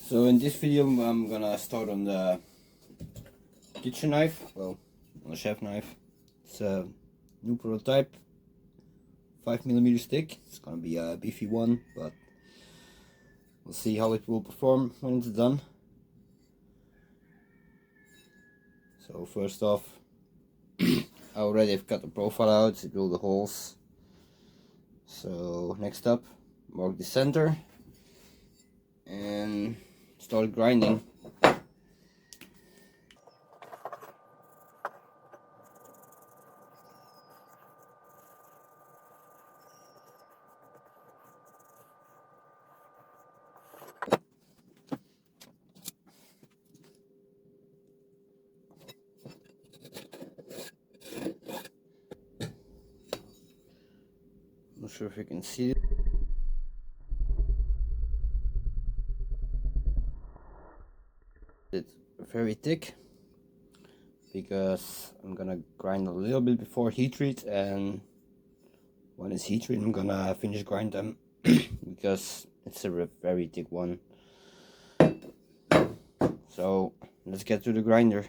So in this video I'm gonna start on the kitchen knife, well, on the chef knife. It's a new prototype, 5mm stick. It's gonna be a beefy one, but we'll see how it will perform when it's done. So first off, I already have cut the profile out to drill the holes. So next up, mark the center and start grinding. Not sure if you can see it. It's very thick because I'm gonna grind a little bit before heat treat, and when it's heat treat I'm gonna finish grind them because it's a very thick one. So let's get to the grinder.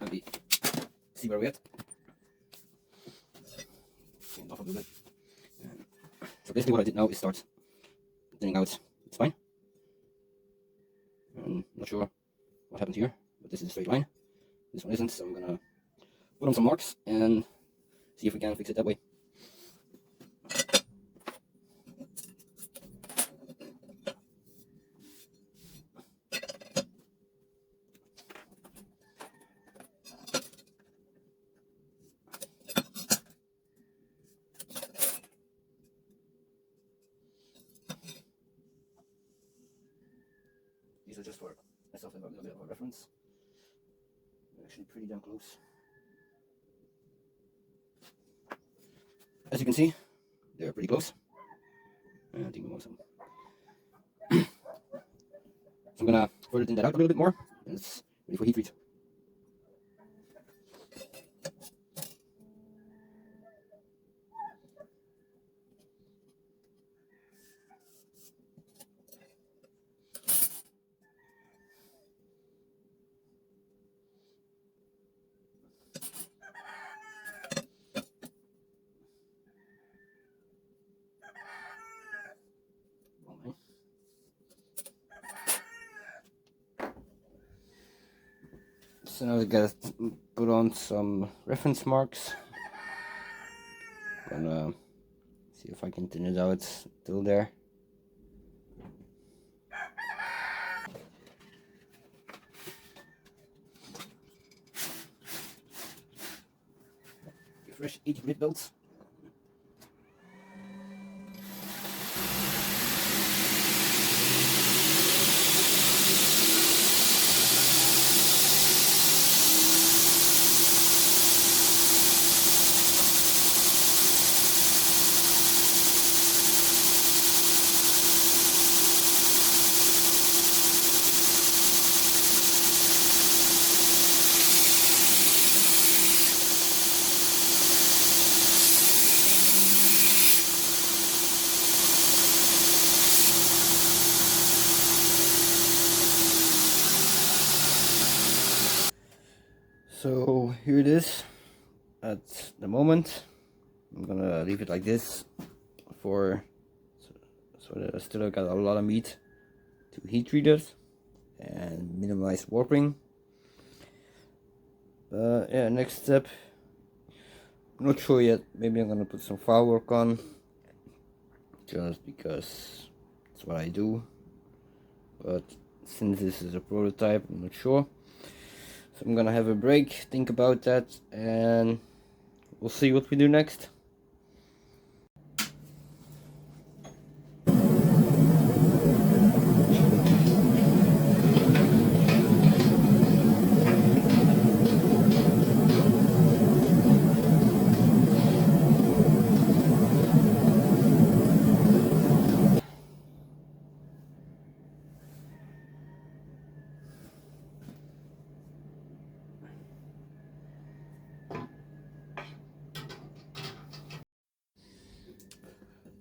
Let me see where we're at. Off a little bit. So basically what I did now is start thinning out the spine. I'm not sure what happened here, but this is a straight line. This one isn't, so I'm gonna put on some marks and see if we can fix it that way. These are just for myself to have a little bit of a reference. They're actually pretty damn close. As you can see, they're pretty close. I think we want some. So I'm gonna further thin that out a little bit more, and it's ready for heat treat. So now we gotta put on some reference marks. Gonna see if I can thin it out till there. Fresh 80 grit belts. So here it is at the moment. I'm gonna leave it like this so that I still got a lot of meat to heat treat it and minimize warping. But yeah, next step, I'm not sure yet. Maybe I'm gonna put some firework on, just because it's what I do. But since this is a prototype, I'm not sure. So I'm gonna have a break, think about that, and we'll see what we do next.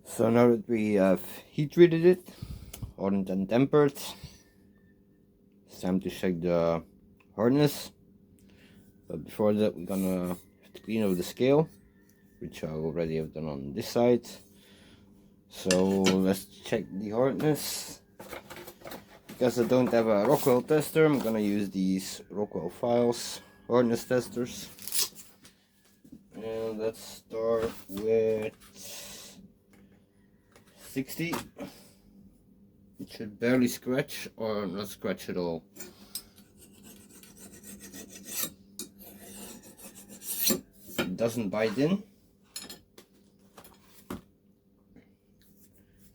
So now that we have heat treated it, hardened and tempered, it's time to check the hardness. But before that, we're gonna have to clean up the scale, which I already have done on this side. So let's check the hardness. Because I don't have a Rockwell tester, I'm gonna use these Rockwell Files hardness testers. And let's start with 60. It should barely scratch or not scratch at all. It doesn't bite in.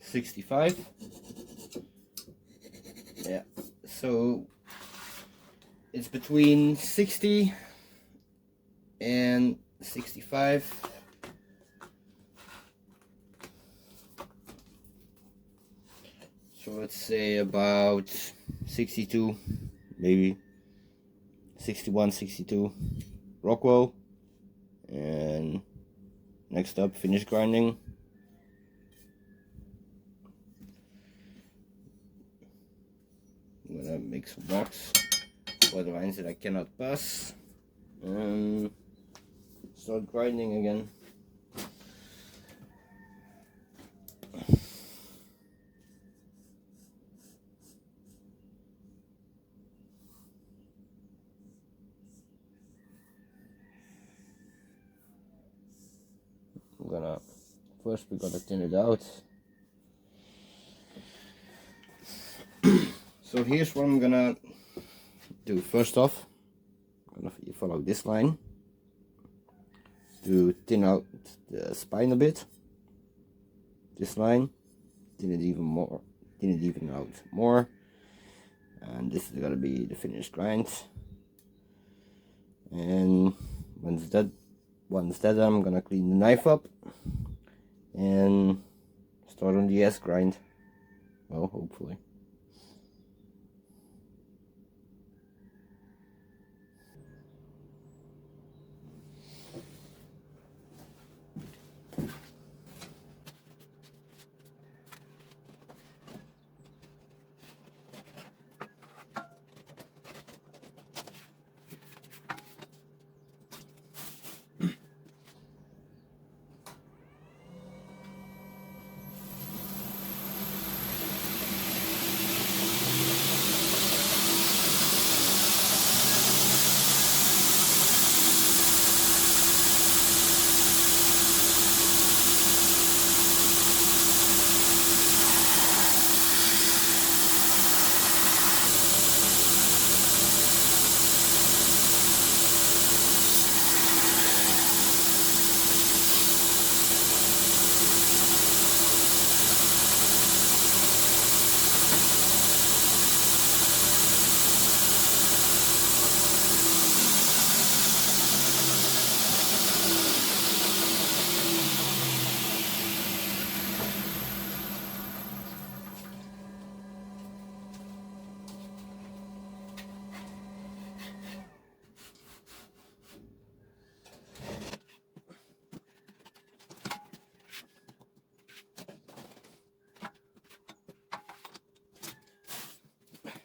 65. Yeah, so it's between 60 and 65. So let's say about 62, maybe 61, 62 Rockwell. And next up, finish grinding. I'm gonna make some marks for the lines that I cannot pass and start grinding again. First we gotta thin it out. So here's what I'm gonna do. First off, I'm gonna follow this line to thin out the spine a bit. This line, thin it even more, thin it even out more. and this is gonna be the finished grind. And once that I'm gonna clean the knife up and start on the S grind. Well, hopefully.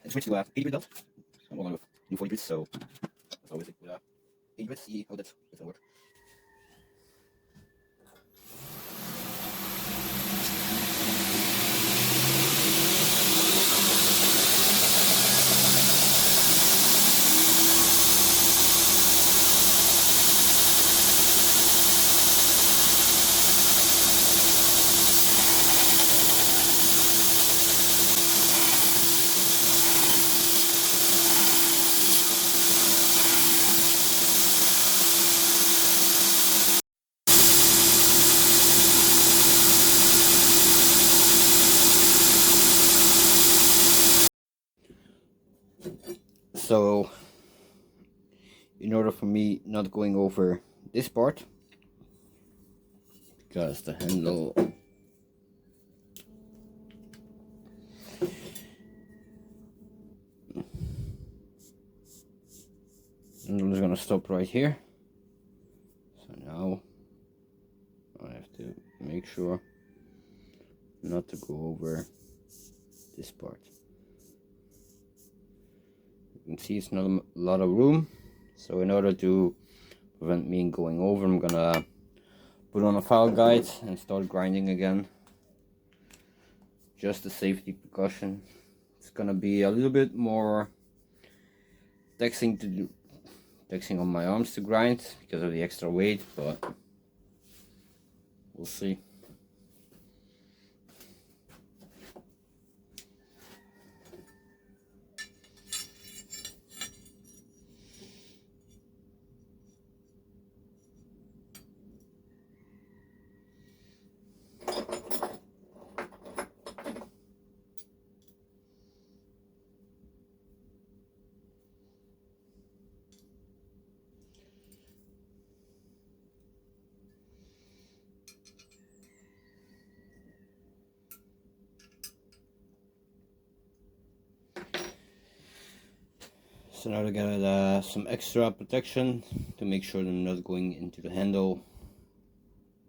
I switched to 80 grit belt. I'm going with new 40 grits, so that's always it with 80 grits. See how that's gonna work. So, in order for me not going over this part, because the handle is gonna stop right here. So now I have to make sure not to go over this part. You can see it's not a lot of room, so in order to prevent me going over, I'm gonna put on a file guide and start grinding again. Just a safety precaution. It's gonna be a little bit more taxing on my arms to grind because of the extra weight, but we'll see. So now I got some extra protection to make sure I'm not going into the handle,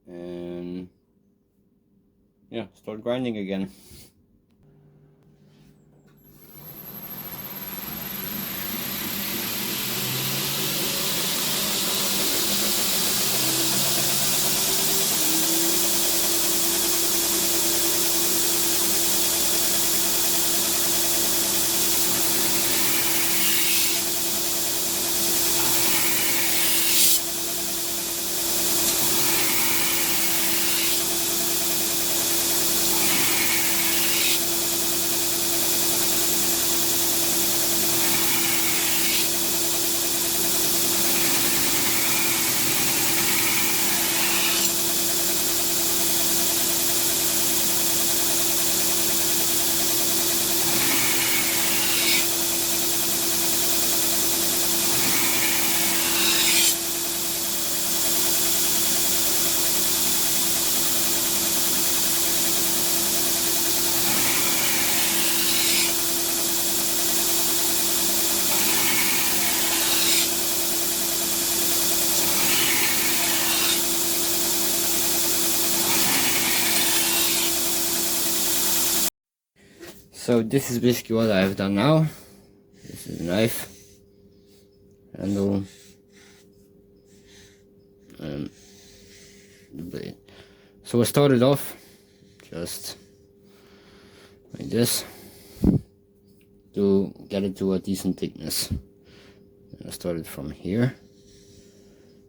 and yeah, start grinding again. So this is basically what I have done now. This is the knife handle and the blade. So I started off just like this to get it to a decent thickness. And I started from here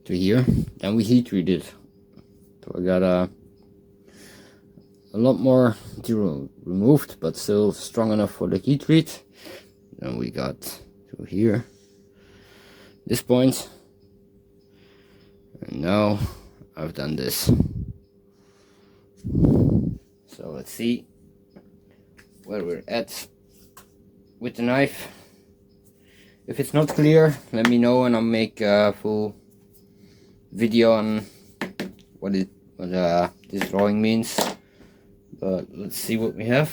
to here. Then we heat treat it. So I got a lot more material removed, but still strong enough for the heat treat. Then we got to here, this point, and now I've done this. So let's see where we're at with the knife. If it's not clear, let me know and I'll make a full video on what this drawing means. But let's see what we have.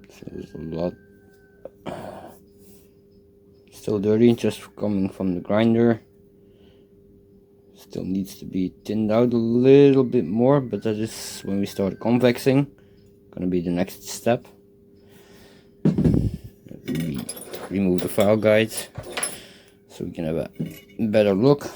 So there's a lot still dirty, just coming from the grinder. Still needs to be thinned out a little bit more, but that is when we start convexing. Gonna be the next step. Remove the file guide so we can have a better look.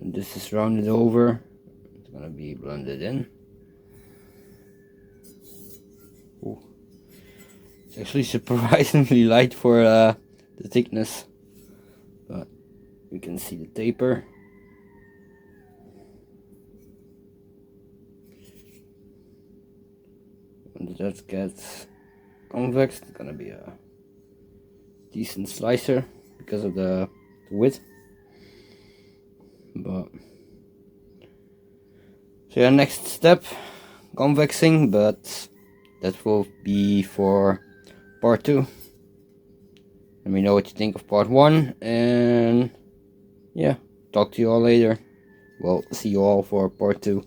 This is rounded over, it's gonna be blended in. Ooh. It's actually surprisingly light for the thickness, but you can see the taper. When that gets convex, it's gonna be a decent slicer because of the width. But so yeah, next step, convexing, but that will be for part 2. Let me know what you think of part 1, and yeah, talk to you all later. Well, see you all for part 2.